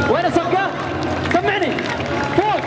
وين الصفقة؟ سمعني فوق.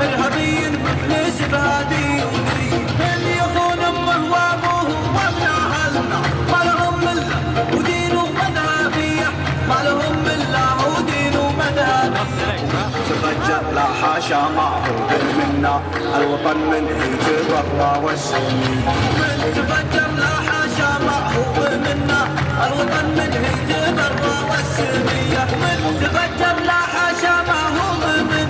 ارهابيين مفلس بادي من يخون امه وابوه وابن اهلنا ما لهم مله ودين ومذهبيه ما لهم مله ودين ومذهبيه تفجر لا حاشا ما هو منا الوطن من يتبرى والسنيه من تفجر لا حاشا ما هو منا الوطن من يتبرى والسنيه من تفجر لا حاشا ما هو منا